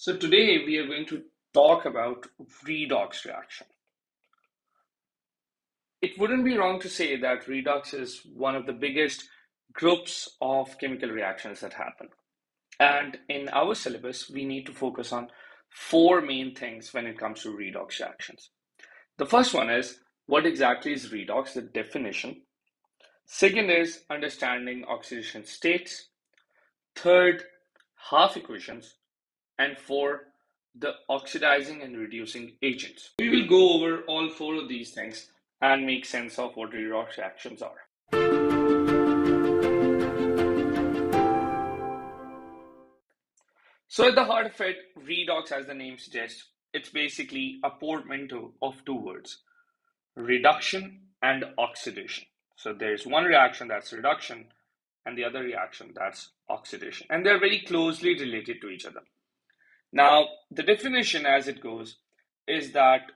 So today we are going to talk about redox reaction. It wouldn't be wrong to say that redox is one of the biggest groups of chemical reactions that happen. And in our syllabus, we need to focus on four main things when it comes to redox reactions. The first one is what exactly is redox, the definition. Second is understanding oxidation states. Third, half equations. And four, the oxidizing and reducing agents. We will go over all four of these things and make sense of what redox reactions are. So at the heart of it, redox, as the name suggests, it's basically a portmanteau of two words, reduction and oxidation. So there's one reaction that's reduction and the other reaction that's oxidation. And they're very closely related to each other. Now, the definition as it goes is that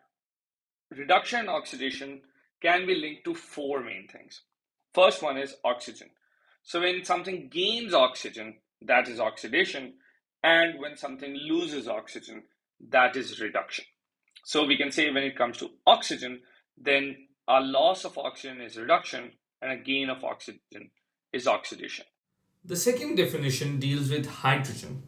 reduction and oxidation can be linked to four main things. First one is oxygen. So when something gains oxygen, that is oxidation, and when something loses oxygen, that is reduction. So we can say when it comes to oxygen, then a loss of oxygen is reduction and a gain of oxygen is oxidation. The second definition deals with hydrogen,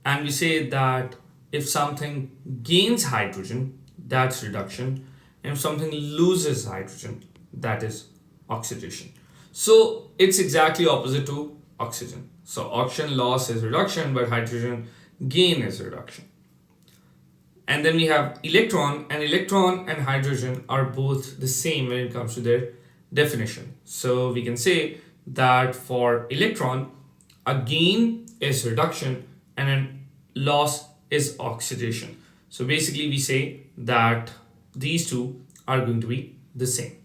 and we say that if something gains hydrogen, that's reduction, and if something loses hydrogen, that is oxidation. So it's exactly opposite to oxygen. So oxygen loss is reduction, but hydrogen gain is reduction. And then we have electron and hydrogen are both the same when it comes to their definition. So we can say that for electron, a gain is reduction and a loss is oxidation. So basically we say that these two are going to be the same.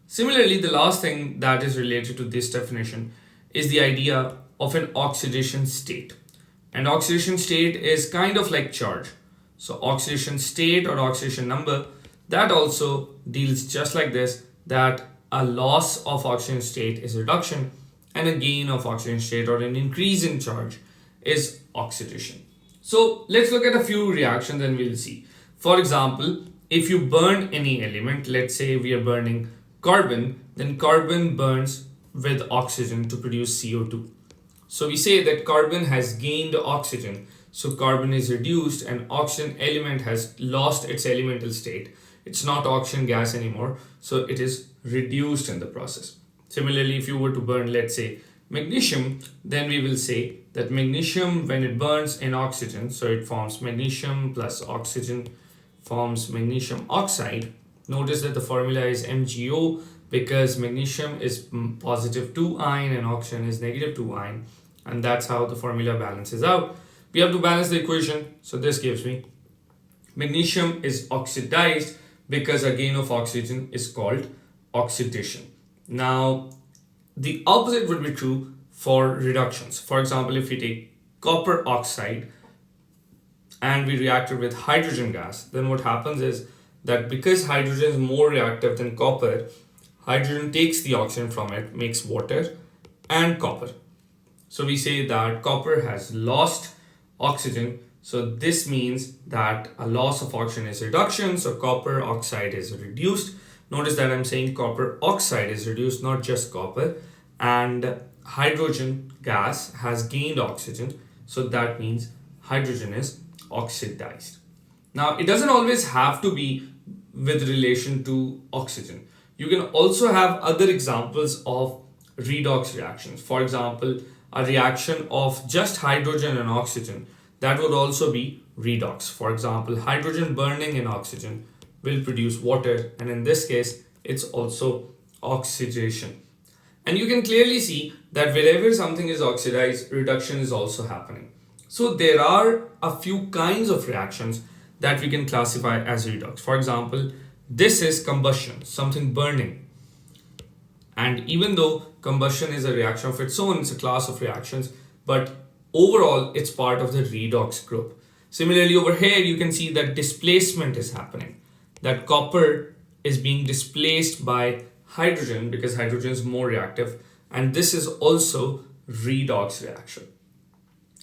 Similarly, the last thing that is related to this definition is the idea of an oxidation state. And oxidation state is kind of like charge. So oxidation state or oxidation number, that also deals just like this, that a loss of oxidation state is reduction and a gain of oxidation state or an increase in charge is oxidation. So let's look at a few reactions and we'll see. For example, if you burn any element, let's say we are burning carbon, then carbon burns with oxygen to produce CO2. So we say that carbon has gained oxygen, so carbon is reduced and oxygen element has lost its elemental state. It's not oxygen gas anymore, so it is reduced in the process. Similarly, if you were to burn, let's say, magnesium, then we will say that magnesium, when it burns in oxygen, so it forms magnesium plus oxygen forms magnesium oxide. Notice that the formula is MgO because magnesium is positive 2 ion and oxygen is negative 2 ion, and that's how the formula balances out. We have to balance the equation, so this gives me magnesium is oxidized because a gain of oxygen is called oxidation. Now, the opposite would be true for reductions. For example, if we take copper oxide and we react it with hydrogen gas, then what happens is that because hydrogen is more reactive than copper, hydrogen takes the oxygen from it, makes water and copper. So we say that copper has lost oxygen. So this means that a loss of oxygen is reduction. So copper oxide is reduced. Notice that I'm saying copper oxide is reduced, not just copper. And hydrogen gas has gained oxygen. So that means hydrogen is oxidized. Now, it doesn't always have to be with relation to oxygen. You can also have other examples of redox reactions. For example, a reaction of just hydrogen and oxygen, that would also be redox. For example, hydrogen burning in oxygen will produce water, and in this case, it's also oxidation. And you can clearly see that wherever something is oxidized, reduction is also happening. So there are a few kinds of reactions that we can classify as redox. For example, this is combustion, something burning. And even though combustion is a reaction of its own, it's a class of reactions, but overall it's part of the redox group. Similarly, over here you can see that displacement is happening, that copper is being displaced by hydrogen because hydrogen is more reactive, and this is also redox reaction.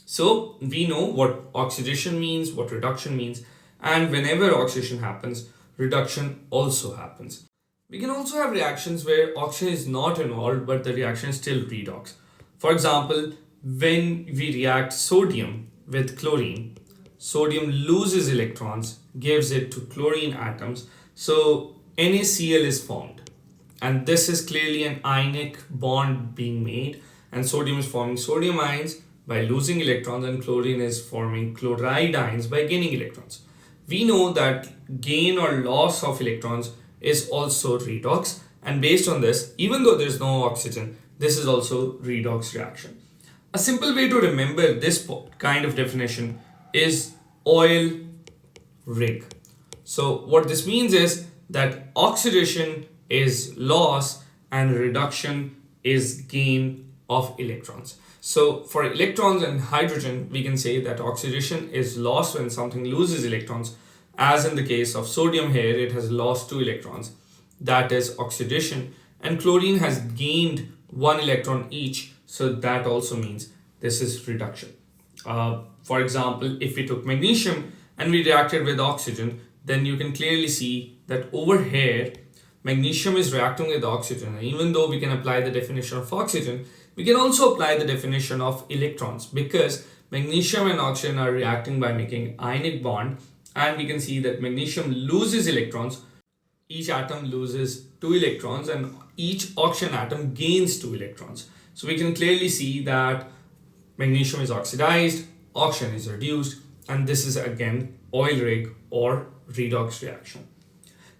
So we know what oxidation means, what reduction means, and whenever oxidation happens, reduction also happens. We can also have reactions where oxygen is not involved but the reaction is still redox. For example, when we react sodium with chlorine, sodium loses electrons, gives it to chlorine atoms, so NaCl is formed. And this is clearly an ionic bond being made, and sodium is forming sodium ions by losing electrons, and chlorine is forming chloride ions by gaining electrons. We know that gain or loss of electrons is also redox, and based on this, even though there is no oxygen, this is also redox reaction. A simple way to remember this kind of definition is oil rig. So what this means is that oxidation is loss and reduction is gain of electrons. So for electrons and hydrogen, we can say that oxidation is loss when something loses electrons. As in the case of sodium here, it has lost 2 electrons. That is oxidation. And chlorine has gained 1 electron each. So that also means this is reduction. For example, if we took magnesium and we reacted with oxygen, then you can clearly see that over here, magnesium is reacting with oxygen. And even though we can apply the definition of oxygen, we can also apply the definition of electrons, because magnesium and oxygen are reacting by making ionic bond, and we can see that magnesium loses electrons. Each atom loses 2 electrons and each oxygen atom gains 2 electrons. So we can clearly see that magnesium is oxidized, oxygen is reduced, and this is again oil rig or redox reaction.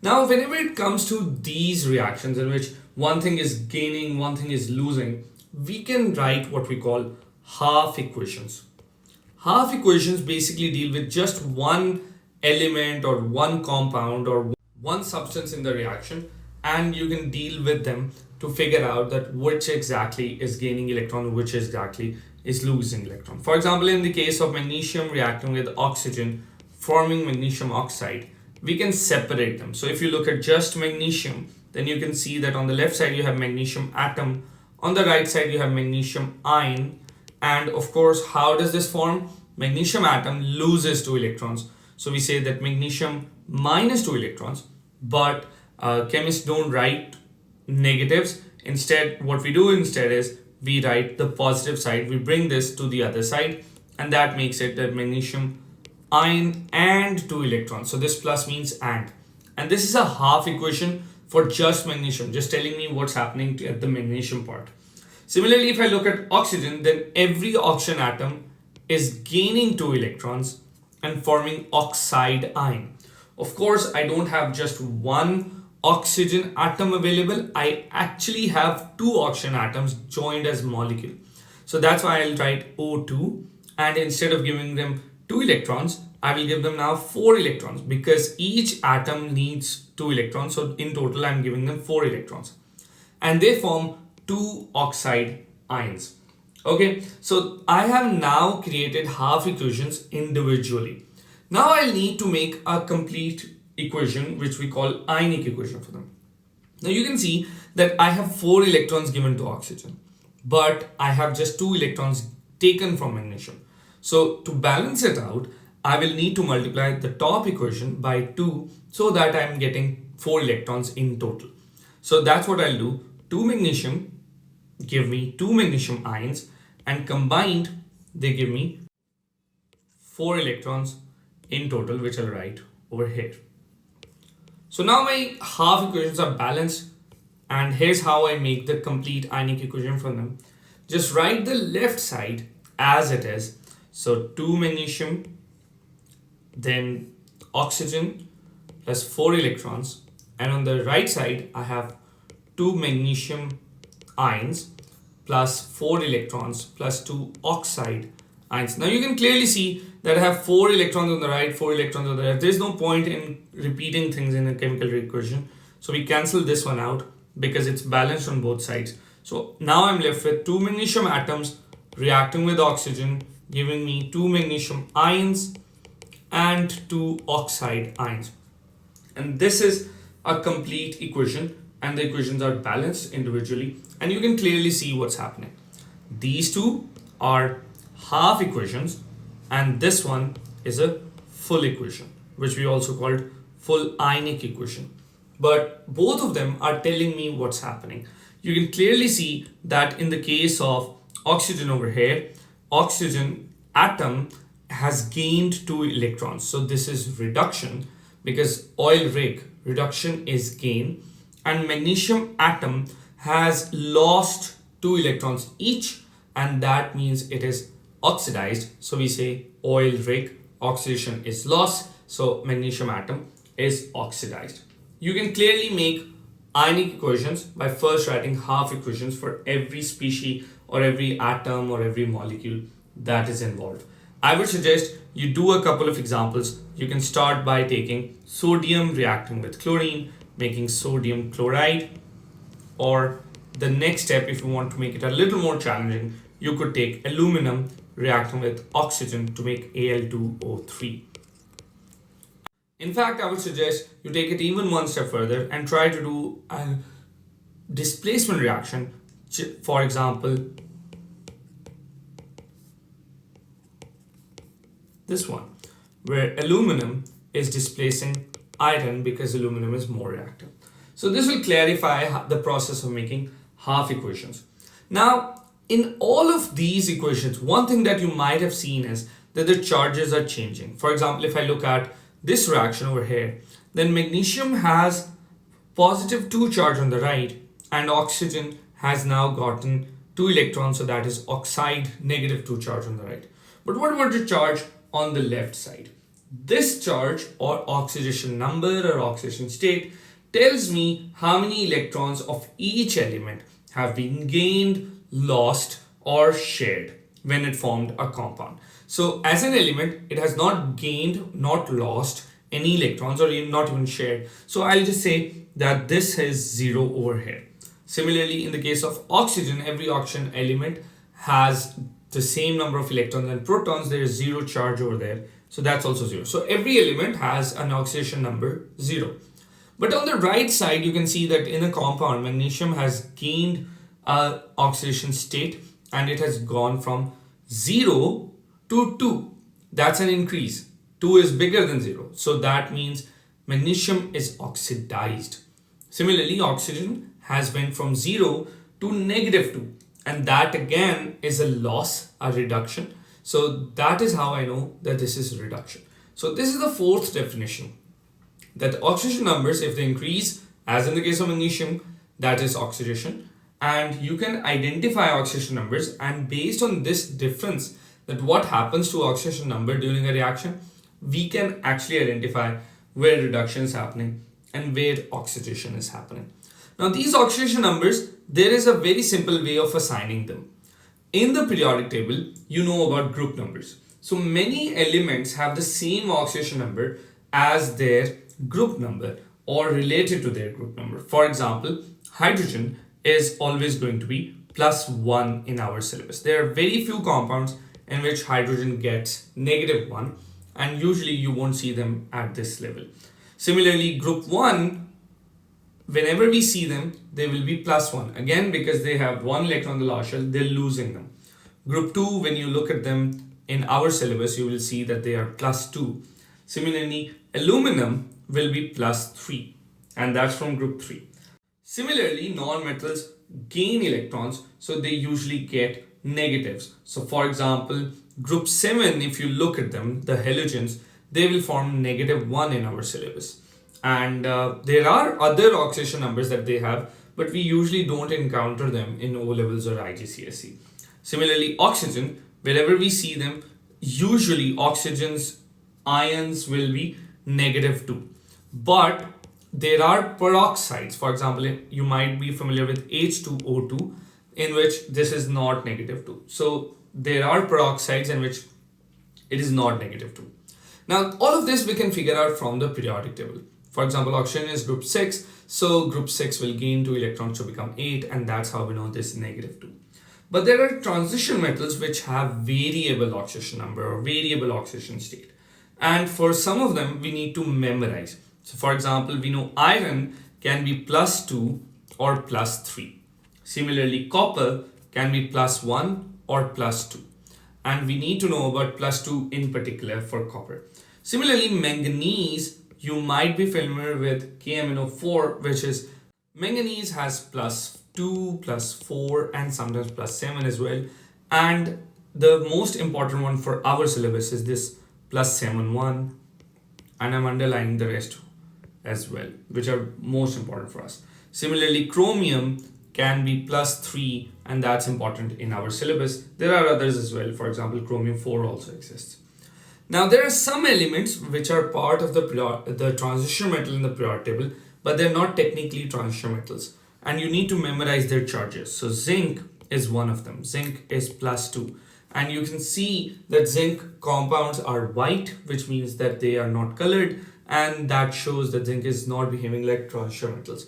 Now, whenever it comes to these reactions in which one thing is gaining, one thing is losing, we can write what we call half equations. Half equations basically deal with just one element or one compound or one substance in the reaction, and you can deal with them to figure out that which exactly is gaining electron, which exactly is losing electron. For example, in the case of magnesium reacting with oxygen, forming magnesium oxide, we can separate them. So if you look at just magnesium, then you can see that on the left side you have magnesium atom, on the right side you have magnesium ion, and of course, how does this form? Magnesium atom loses 2 electrons. So we say that magnesium minus 2 electrons, but chemists don't write negatives. Instead, what we do instead is we write the positive side, we bring this to the other side, and that makes it that magnesium ion and 2 electrons. So this plus means and this is a half equation for just magnesium, just telling me what's happening at the magnesium part. Similarly, if I look at oxygen, then every oxygen atom is gaining 2 electrons and forming oxide ion. Of course, I don't have just one oxygen atom available. I actually have 2 oxygen atoms joined as molecule. So that's why I'll write O2, and instead of giving them 2 electrons, I will give them now 4 electrons, because each atom needs 2 electrons. So in total, I'm giving them 4 electrons, and they form 2 oxide ions. Okay, so I have now created half equations individually. Now I'll need to make a complete equation, which we call Ionic equation for them. Now you can see that I have 4 electrons given to oxygen, but I have just 2 electrons taken from magnesium. So to balance it out, I will need to multiply the top equation by 2 so that I'm getting 4 electrons in total. So that's what I'll do. 2 magnesium give me 2 magnesium ions, and combined they give me 4 electrons in total, which I'll write over here. So now my half equations are balanced, and here's how I make the complete Ionic equation from them. Just write the left side as it is. So 2 magnesium, then oxygen plus 4 electrons, and on the right side I have 2 magnesium ions plus 4 electrons plus 2 oxide ions. Now you can clearly see that I have 4 electrons on the right, 4 electrons on the left. There's no point in repeating things in a chemical equation. So we cancel this one out because it's balanced on both sides. So now I'm left with 2 magnesium atoms reacting with oxygen, giving me 2 magnesium ions and 2 oxide ions. And this is a complete equation, and the equations are balanced individually, and you can clearly see what's happening. These two are half equations, and this one is a full equation, which we also called full ionic equation. But both of them are telling me what's happening. You can clearly see that in the case of oxygen over here, oxygen atom has gained 2 electrons. So this is reduction, because oil rig reduction is gain, and magnesium atom has lost 2 electrons each, and that means it is oxidized. So we say oil rig oxidation is lost, so magnesium atom is oxidized. You can clearly make ionic equations by first writing half equations for every species or every atom or every molecule that is involved. I would suggest you do a couple of examples. You can start by taking sodium reacting with chlorine, making sodium chloride, or the next step, if you want to make it a little more challenging, you could take aluminum reacting with oxygen to make Al2O3. In fact, I would suggest you take it even one step further and try to do a displacement reaction. For example, this one, where aluminum is displacing iron because aluminum is more reactive. So this will clarify the process of making half equations. Now, in all of these equations, one thing that you might have seen is that the charges are changing. For example, if I look at this reaction over here, then magnesium has positive 2 charge on the right, and oxygen has now gotten 2 electrons, so that is oxide negative 2 charge on the right. But what about the charge on the left side? This charge, or oxidation number or oxidation state, tells me how many electrons of each element have been gained, lost, or shared when it formed a compound. So as an element, it has not gained, not lost any electrons, or not even shared. So I'll just say that this is 0 over here. Similarly, in the case of oxygen, every oxygen element has the same number of electrons and protons. There is 0 charge over there. So that's also 0. So every element has an oxidation number 0. But on the right side, you can see that in a compound, magnesium has gained an oxidation state, and it has gone from 0 to 2. That's an increase. 2 is bigger than 0. So that means magnesium is oxidized. Similarly, oxygen has went from 0 to negative 2. And that again is a loss, a reduction. So that is how I know that this is reduction. So this is the fourth definition. That oxidation numbers, if they increase, as in the case of magnesium, that is oxidation. And you can identify oxidation numbers, and based on this difference, that what happens to oxidation number during a reaction, we can actually identify where reduction is happening and where oxidation is happening. Now these oxidation numbers, there is a very simple way of assigning them. In the periodic table, you know about group numbers. So many elements have the same oxidation number as their group number or related to their group number. For example, hydrogen is always going to be +1 in our syllabus. There are very few compounds in which hydrogen gets -1, and usually you won't see them at this level. Similarly, group 1, whenever we see them, they will be +1. Again, because they have 1 electron in the last shell, they're losing them. Group 2, when you look at them in our syllabus, you will see that they are +2. Similarly, aluminum will be +3, and that's from group 3. Similarly, non-metals gain electrons, so they usually get negatives. So for example, group 7, if you look at them, the halogens, they will form -1 in our syllabus. And there are other oxidation numbers that they have, but we usually don't encounter them in O levels or IGCSE. Similarly, oxygen, wherever we see them, usually oxygen's ions will be -2. But there are peroxides. For example, you might be familiar with H2O2, in which this is not -2. So there are peroxides in which it is not -2. Now, all of this we can figure out from the periodic table. For example, oxygen is group 6, so group 6 will gain 2 electrons to become 8, and that's how we know this is -2. But there are transition metals which have variable oxidation number or variable oxidation state. And for some of them, we need to memorize. So for example, we know iron can be +2 or +3. Similarly, copper can be +1 or +2. and we need to know about +2 in particular for copper. Similarly, manganese, you might be familiar with KMnO4, which is manganese has +2, +4, and sometimes +7 as well. And the most important one for our syllabus is this +7(1), and I'm underlining the rest as well, which are most important for us. Similarly, chromium can be +3, and that's important in our syllabus. There are others as well. For example, chromium 4 also exists. Now, there are some elements which are part of the transition metal in the periodic table, but they're not technically transition metals, and you need to memorize their charges. So zinc is one of them. Zinc is +2, and you can see that zinc compounds are white, which means that they are not colored, and that shows that zinc is not behaving like transition metals.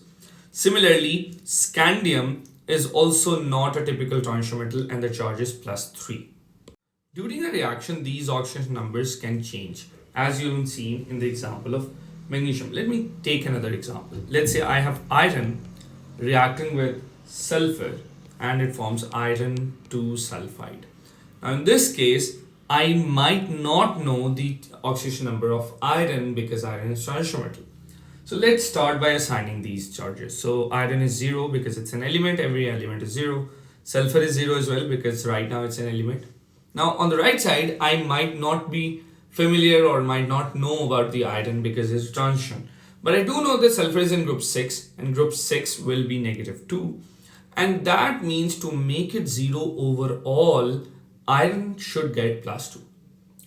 Similarly, scandium is also not a typical transition metal, and the charge is +3. During a reaction, these oxidation numbers can change, as you have seen in the example of magnesium. Let me take another example. Let's say I have iron reacting with sulfur, and it forms iron 2 sulfide. Now, in this case, I might not know the oxidation number of iron because iron is transition metal. So let's start by assigning these charges. So iron is 0 because it's an element, every element is 0. Sulfur is 0 as well because right now it's an element. Now on the right side, I might not be familiar or might not know about the iron because it's transition. But I do know that sulfur is in group 6, and group 6 will be -2. And that means to make it 0 overall, iron should get +2.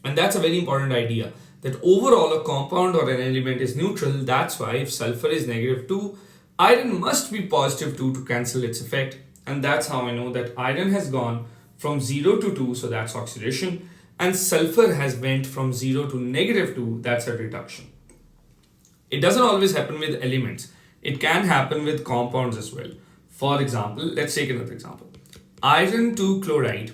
And that's a very important idea, that overall a compound or an element is neutral. That's why if sulfur is -2, iron must be +2 to cancel its effect. And that's how I know that iron has gone from 0 to 2, so that's oxidation, and sulfur has went from 0 to -2, that's a reduction. It doesn't always happen with elements. It can happen with compounds as well. For example, let's take another example. Iron 2 chloride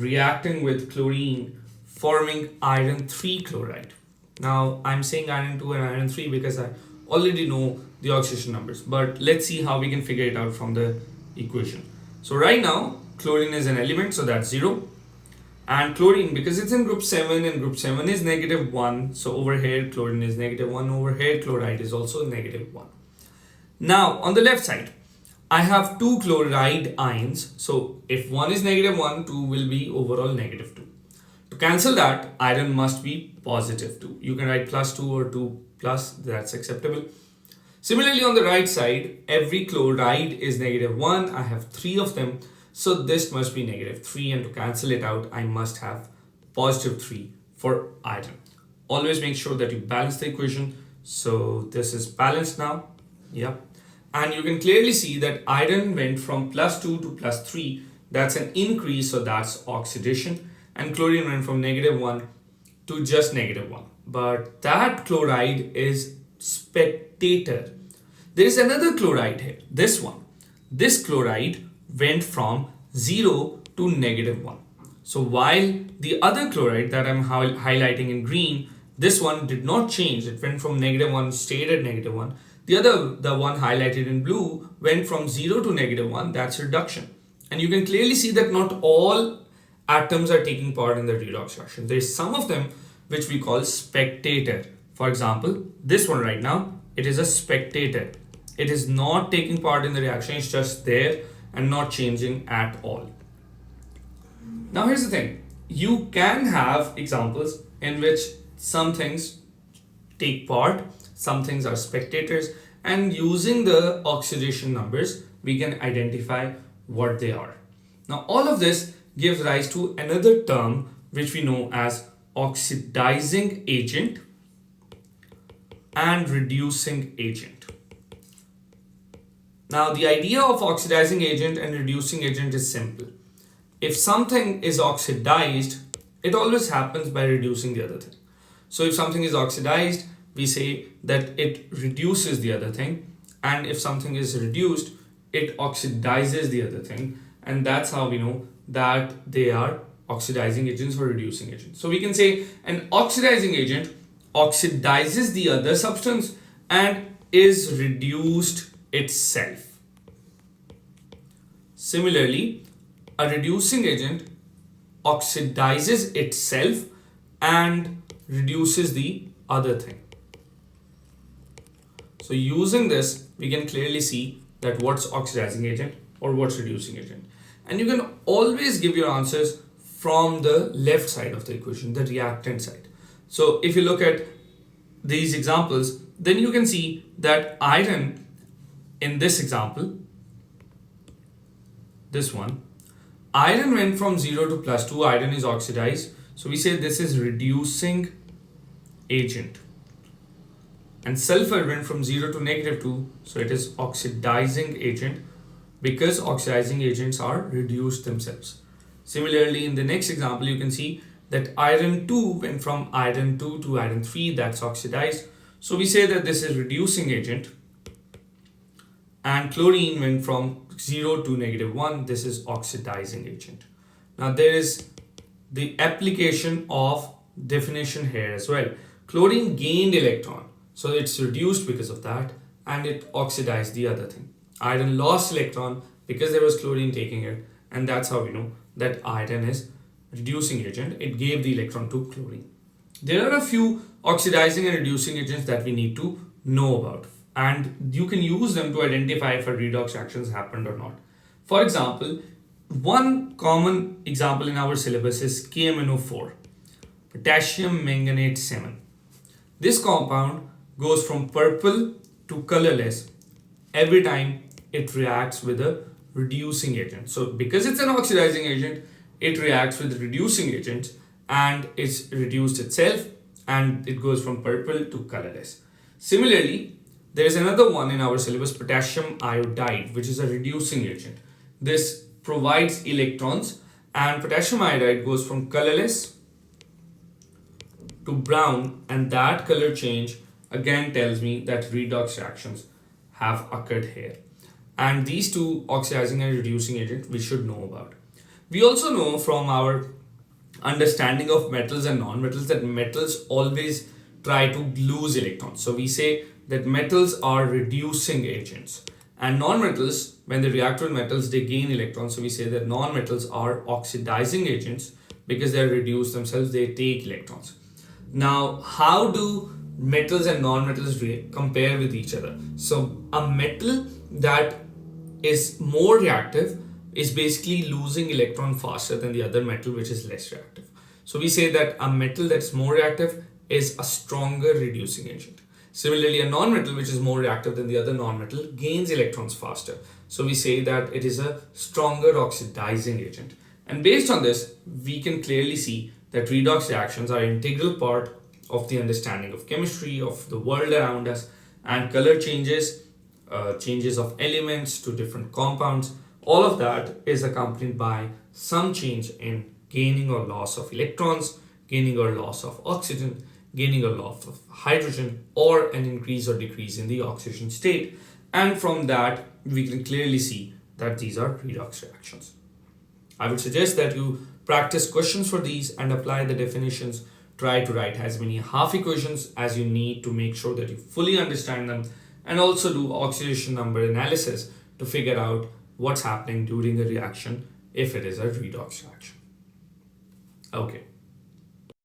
reacting with chlorine, forming iron 3 chloride. Now, I'm saying iron 2 and iron 3 because I already know the oxidation numbers, but let's see how we can figure it out from the equation. So right now, chlorine is an element, so that's 0. And chlorine, because it's in group 7 and group 7 is -1, so over here chlorine is -1, over here chloride is also -1. Now on the left side, I have 2 chloride ions, so if one is -1, 2 will be overall -2. To cancel that, iron must be +2. You can write +2 or 2 plus, that's acceptable. Similarly, on the right side, every chloride is -1. I have 3 of them. So this must be -3, and to cancel it out, I must have +3 for iron. Always make sure that you balance the equation. So this is balanced now. Yep. And you can clearly see that iron went from +2 to +3. That's an increase, so that's oxidation. And chlorine went from -1 to just -1. But that chloride is spectator. There is another chloride here, this one. This chloride went from 0 to -1. So while the other chloride that I'm highlighting in green, this one did not change. It went from -1, stayed at -1. The one highlighted in blue, went from 0 to -1. That's reduction. And you can clearly see that not all atoms are taking part in the redox reaction. There is some of them which we call spectator. For example, this one right now, it is a spectator. It is not taking part in the reaction. It's just there and not changing at all. Now here's the thing. You can have examples in which some things take part, some things are spectators, and using the oxidation numbers, we can identify what they are. Now all of this gives rise to another term which we know as oxidizing agent and reducing agent. Now the idea of oxidizing agent and reducing agent is simple. If something is oxidized, it always happens by reducing the other thing. So if something is oxidized, we say that it reduces the other thing, and if something is reduced, it oxidizes the other thing, and that's how we know that they are oxidizing agents or reducing agents. So we can say an oxidizing agent oxidizes the other substance and is reduced itself. Similarly, a reducing agent oxidizes itself and reduces the other thing. So using this, we can clearly see that what's oxidizing agent or what's reducing agent. And you can always give your answers from the left side of the equation, the reactant side. So if you look at these examples, then you can see that iron in this example, this one, iron went from 0 to +2, iron is oxidized. So we say this is reducing agent. And sulfur went from 0 to -2, so it is oxidizing agent because oxidizing agents are reduced themselves. Similarly, in the next example, you can see that iron 2 went from iron 2 to iron 3, that's oxidized. So we say that this is reducing agent. And chlorine went from 0 to -1, this is oxidizing agent. Now there is the application of definition here as well. Chlorine gained electron, so it's reduced because of that, and it oxidized the other thing. Iron lost electron because there was chlorine taking it, and that's how we know that iron is reducing agent. It gave the electron to chlorine. There are a few oxidizing and reducing agents that we need to know about, and you can use them to identify if a redox reactions happened or not. For example, one common example in our syllabus is KMnO4, potassium manganate 7. This compound goes from purple to colorless every time it reacts with a reducing agent. So because it's an oxidizing agent, it reacts with reducing agents and it's reduced itself and it goes from purple to colorless. Similarly, there is another one in our syllabus, potassium iodide, which is a reducing agent. This provides electrons, and potassium iodide goes from colorless to brown, and that color change again tells me that redox reactions have occurred here. And these two, oxidizing and reducing agent, we should know about. We also know from our understanding of metals and non-metals that metals always try to lose electrons. So we say that metals are reducing agents, and non-metals, when they react with metals, they gain electrons. So we say that non-metals are oxidizing agents because they reduce themselves, they take electrons. Now, how do metals and non-metals compare with each other? So a metal that is more reactive is basically losing electron faster than the other metal which is less reactive. So we say that a metal that's more reactive is a stronger reducing agent. Similarly, a non-metal which is more reactive than the other non-metal gains electrons faster. So we say that it is a stronger oxidizing agent. And based on this, we can clearly see that redox reactions are an integral part of the understanding of chemistry, of the world around us, and color changes, changes of elements to different compounds, all of that is accompanied by some change in gaining or loss of electrons, gaining or loss of oxygen, gaining or loss of hydrogen, or an increase or decrease in the oxidation state. And from that, we can clearly see that these are redox reactions. I would suggest that you practice questions for these and apply the definitions. Try to write as many half equations as you need to make sure that you fully understand them, and also do oxidation number analysis to figure out what's happening during a reaction if it is a redox reaction. Okay.